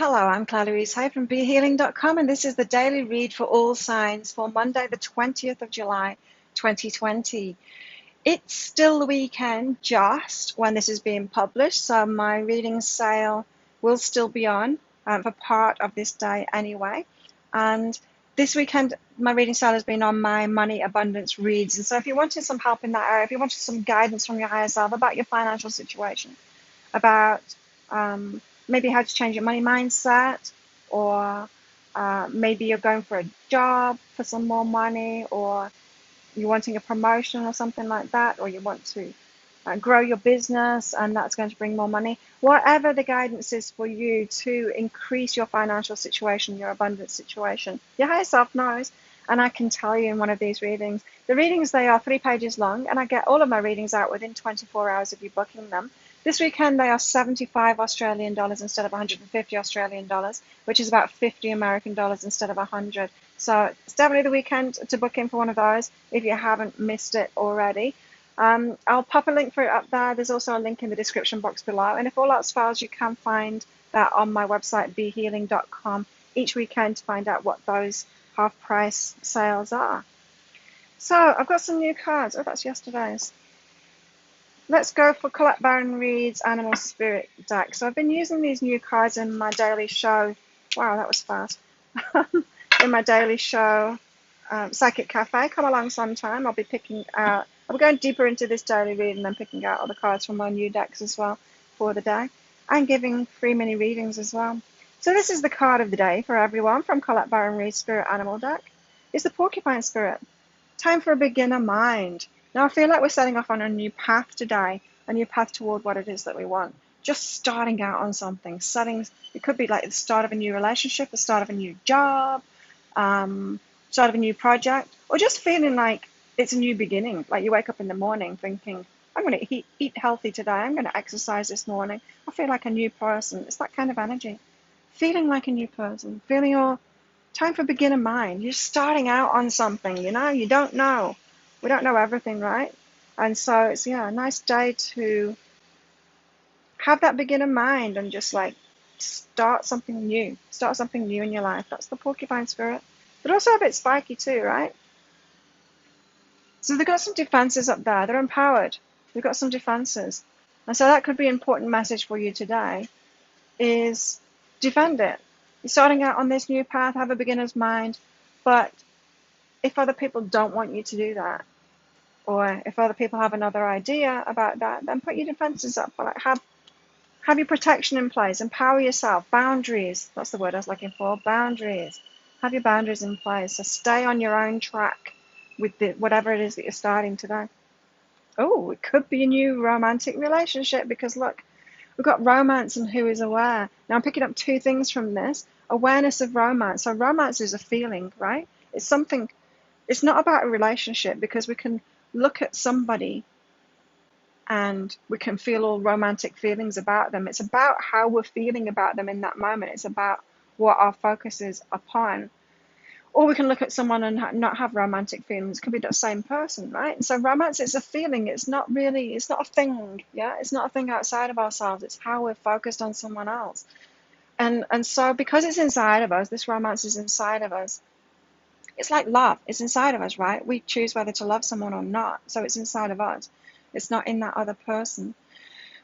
Hello, I'm Claire Louise Hay from BeHealing.com, and this is the daily read for all signs for Monday, the 20th of July, 2020. It's still the weekend just when this is being published, so my reading sale will still be on for part of this day anyway. And this weekend, my reading sale has been on my money abundance reads. And so if you wanted some help in that area, if you wanted some guidance from your higher self about your financial situation, about maybe how to change your money mindset, or maybe you're going for a job for some more money, or you're wanting a promotion or something like that, or you want to grow your business and that's going to bring more money. Whatever the guidance is for you to increase your financial situation, your abundance situation, your higher self knows. And I can tell you in one of these readings, the readings, they are 3 pages long, and I get all of my readings out within 24 hours of you booking them. This weekend they are 75 Australian dollars instead of 150 Australian dollars, which is about 50 American dollars instead of 100. So it's definitely the weekend to book in for one of those if you haven't missed it already. I'll pop a link for it up there. There's also a link in the description box below. And if all else fails, you can find that on my website, behealing.com, each weekend to find out what those half price sales are. So I've got some new cards. Oh, that's yesterday's. Let's go for Colette Baron Reid's Animal Spirit deck. So I've been using these new cards in my daily show. Wow, that was fast. In my daily show, Psychic Cafe. Come along sometime. I'll be picking out, I'll be going deeper into this daily read and then picking out all the cards from my new decks as well for the day, and giving free mini readings as well. So this is the card of the day for everyone from Colette Baron Reid's Spirit Animal deck. It's the Porcupine Spirit. Time for a beginner mind. Now I feel like we're setting off on a new path today, a new path toward what it is that we want. Just starting out on something. It could be like the start of a new relationship, the start of a new job, start of a new project, or just feeling like it's a new beginning. Like you wake up in the morning thinking, I'm going to eat healthy today. I'm going to exercise this morning. I feel like a new person. It's that kind of energy. Feeling like a new person. Feeling your time for beginner mind. You're starting out on something, you don't know. We don't know everything, right? And so it's, a nice day to have that beginner mind and just like start something new. Start something new in your life. That's the Porcupine Spirit. But also a bit spiky too, right? So they've got some defenses up there. They're empowered. They've got some defenses. And so that could be an important message for you today, is defend it. You're starting out on this new path, have a beginner's mind, but if other people don't want you to do that, or if other people have another idea about that, then put your defenses up. Like have your protection in place, empower yourself, boundaries. That's the word I was looking for, boundaries. Have your boundaries in place. So stay on your own track with whatever it is that you're starting today. Oh, it could be a new romantic relationship, because look, we've got romance and who is aware. Now I'm picking up 2 things from this. Awareness of romance. So romance is a feeling, right? It's something, it's not about a relationship, because we can look at somebody and we can feel all romantic feelings about them. It's about how we're feeling about them in that moment. It's about what our focus is upon. Or we can look at someone and not have romantic feelings. It could be the same person, right? And so romance is a feeling. It's not a thing. Yeah, it's not a thing outside of ourselves. It's how we're focused on someone else. And so because it's inside of us, this romance is inside of us. It's like love. It's inside of us, right? We choose whether to love someone or not. So it's inside of us. It's not in that other person.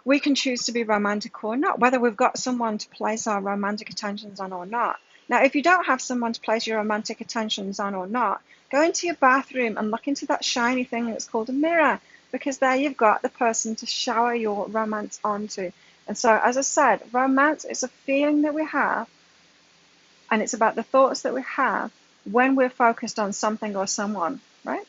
We can choose to be romantic or not, whether we've got someone to place our romantic attentions on or not. Now, if you don't have someone to place your romantic attentions on or not, go into your bathroom and look into that shiny thing that's called a mirror, because there you've got the person to shower your romance onto. And so, as I said, romance is a feeling that we have, and it's about the thoughts that we have when we're focused on something or someone, right?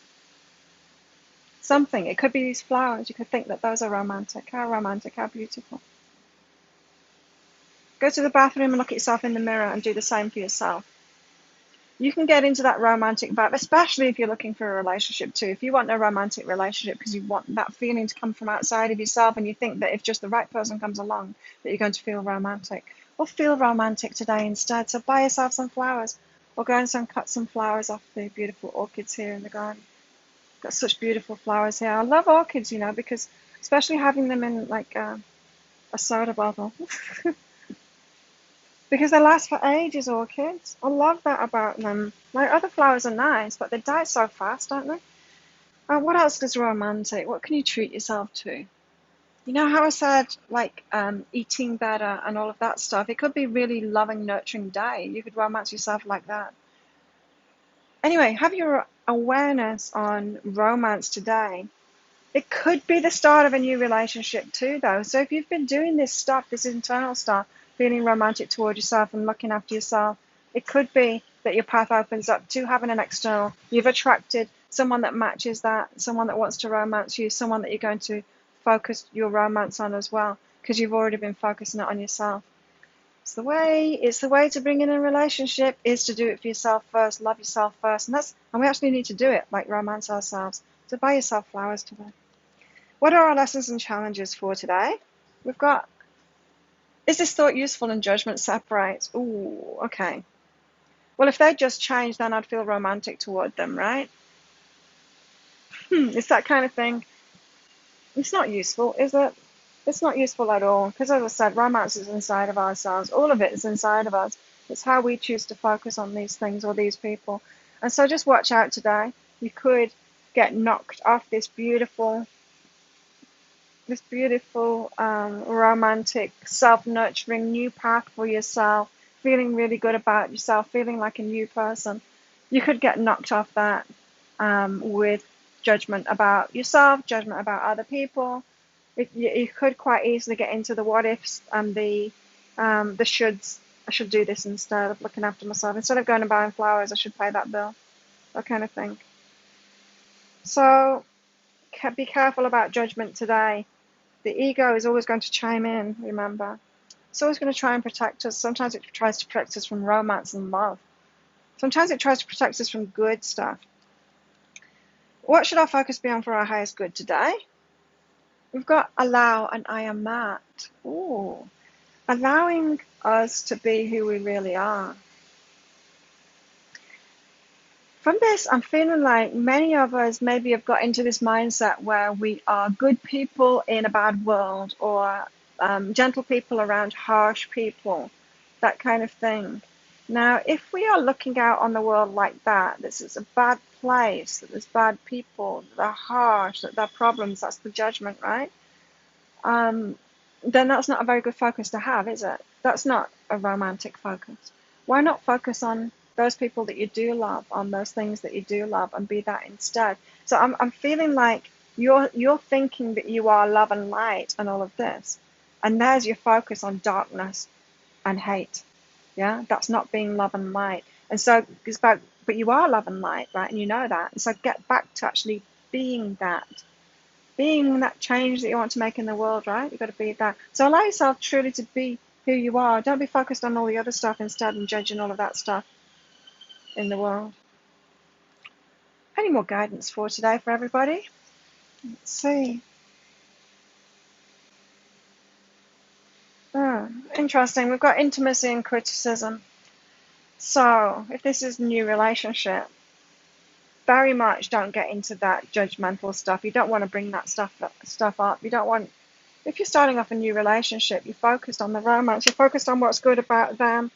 Something. It could be these flowers. You could think that those are romantic. How beautiful. Go to the bathroom and look at yourself in the mirror and do the same for yourself. You can get into that romantic vibe, especially if you're looking for a relationship too. If you want a romantic relationship because you want that feeling to come from outside of yourself, and you think that if just the right person comes along that you're going to feel romantic, well, feel romantic today instead. So buy yourself some flowers, or go and cut some flowers off the beautiful orchids here in the garden. Got such beautiful flowers here. I love orchids, because especially having them in like a soda bottle. because they last for ages, orchids. I love that about them. Like other flowers are nice, but they die so fast, don't they? What else is romantic? What can you treat yourself to? You know how I said, like, eating better and all of that stuff? It could be really loving, nurturing day. You could romance yourself like that. Anyway, have your awareness on romance today. It could be the start of a new relationship too, though. So if you've been doing this stuff, this internal stuff, feeling romantic toward yourself and looking after yourself, it could be that your path opens up to having an external. You've attracted someone that matches that, someone that wants to romance you, someone that you're going to focus your romance on as well, because you've already been focusing it on yourself. It's the way to bring in a relationship is to do it for yourself first, love yourself first, and we actually need to do it, like romance ourselves. So buy yourself flowers today. What are our lessons and challenges for today? We've got, is this thought useful and judgment separates? Ooh, okay. Well, if they just changed, then I'd feel romantic toward them, right? It's that kind of thing. It's not useful, is it? It's not useful at all. Because as I said, romance is inside of ourselves. All of it is inside of us. It's how we choose to focus on these things or these people. And so just watch out today. You could get knocked off this beautiful, romantic, self-nurturing new path for yourself, feeling really good about yourself, feeling like a new person. You could get knocked off that with judgment about yourself, judgment about other people. You could quite easily get into the what ifs and the shoulds. I should do this instead of looking after myself. Instead of going and buying flowers, I should pay that bill. That kind of thing. So be careful about judgment today. The ego is always going to chime in, remember. It's always going to try and protect us. Sometimes it tries to protect us from romance and love. Sometimes it tries to protect us from good stuff. What should our focus be on for our highest good today? We've got allow and I am that. Ooh, allowing us to be who we really are. From this, I'm feeling like many of us maybe have got into this mindset where we are good people in a bad world, or gentle people around harsh people, that kind of thing. Now, if we are looking out on the world like that, this is a bad place, that there's bad people, that they're harsh, that there are problems, that's the judgment, right? Then that's not a very good focus to have, is it? That's not a romantic focus. Why not focus on those people that you do love, on those things that you do love, and be that instead? So I'm feeling like you're thinking that you are love and light and all of this, and there's your focus on darkness and hate. Yeah, that's not being love and light. And so it's about, but you are love and light, right? And you know that. And so get back to actually being that. Being that change that you want to make in the world, right? You've got to be that. So allow yourself truly to be who you are. Don't be focused on all the other stuff instead and judging all of that stuff in the world. Any more guidance for today for everybody? Let's see. Oh, interesting. We've got intimacy and criticism. So if this is a new relationship, very much don't get into that judgmental stuff. You don't want to bring that stuff up. You don't want, if you're starting off a new relationship, you're focused on the romance, you're focused on what's good about them,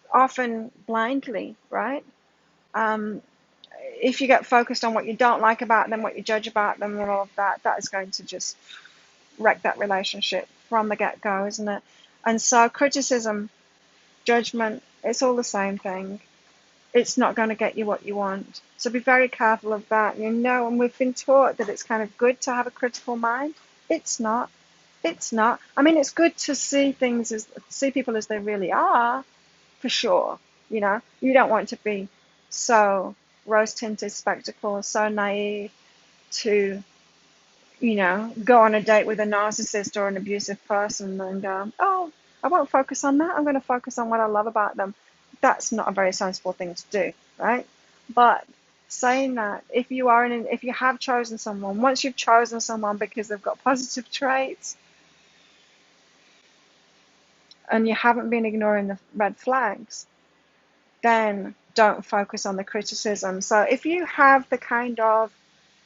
often blindly, right? Um, if you get focused on what you don't like about them, what you judge about them, and all of that, that is going to just wreck that relationship from the get-go, isn't it? And so criticism, judgment, it's all the same thing. It's not going to get you what you want. So be very careful of that. And we've been taught that it's kind of good to have a critical mind. It's not. It's not. I mean, it's good to see people as they really are, for sure. You don't want to be so rose-tinted spectacles, so naive to, go on a date with a narcissist or an abusive person and go, oh, I won't focus on that. I'm going to focus on what I love about them. That's not a very sensible thing to do, right? But saying that, if you have chosen someone, once you've chosen someone because they've got positive traits and you haven't been ignoring the red flags, then don't focus on the criticism. So if you have the kind of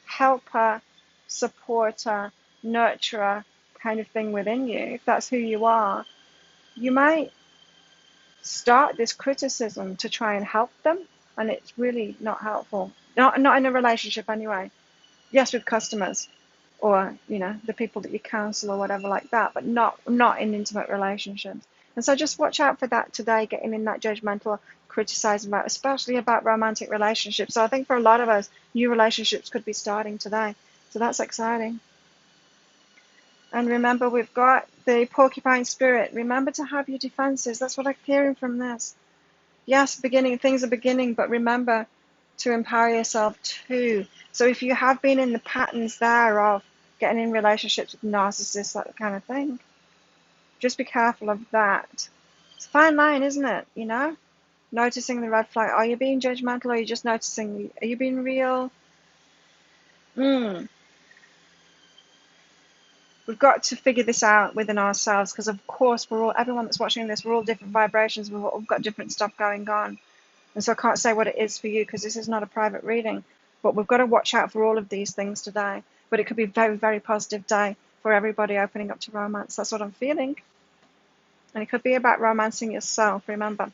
helper, supporter, nurturer kind of thing within you, if that's who you are, you might start this criticism to try and help them, and it's really not helpful. Not in a relationship anyway. Yes, with customers or the people that you counsel or whatever like that, but not in intimate relationships. And so just watch out for that today, getting in that judgmental criticizing about, especially about romantic relationships. So I think for a lot of us, new relationships could be starting today. So that's exciting. And remember, we've got the porcupine spirit. Remember to have your defenses. That's what I'm hearing from this. Yes, things are beginning, but remember to empower yourself too. So if you have been in the patterns there of getting in relationships with narcissists, that kind of thing, just be careful of that. It's a fine line, isn't it? Noticing the red flag. Are you being judgmental, or are you just noticing? Are you being real? We've got to figure this out within ourselves, because of course everyone that's watching this, we're all different vibrations. We've got different stuff going on. And so I can't say what it is for you, because this is not a private reading. But we've got to watch out for all of these things today. But it could be a very, very positive day for everybody opening up to romance. That's what I'm feeling. And it could be about romancing yourself, remember.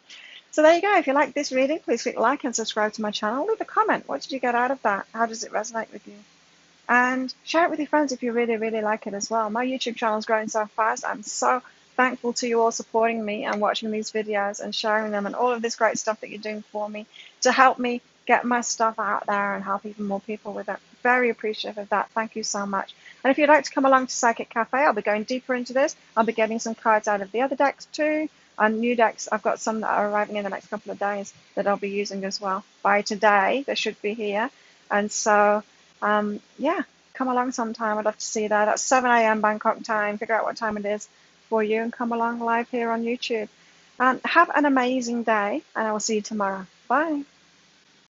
So there you go. If you like this reading, please click like and subscribe to my channel. Leave a comment. What did you get out of that? How does it resonate with you? And share it with your friends if you really, really like it as well. My YouTube channel is growing so fast. I'm so thankful to you all supporting me and watching these videos and sharing them and all of this great stuff that you're doing for me to help me get my stuff out there and help even more people with it. Very appreciative of that. Thank you so much. And if you'd like to come along to Psychic Cafe, I'll be going deeper into this. I'll be getting some cards out of the other decks too. And new decks, I've got some that are arriving in the next couple of days that I'll be using as well. By today, they should be here. And so, yeah, come along sometime. I'd love to see you there. That's 7 a.m. Bangkok time. Figure out what time it is for you and come along live here on YouTube. Have an amazing day, and I will see you tomorrow. Bye.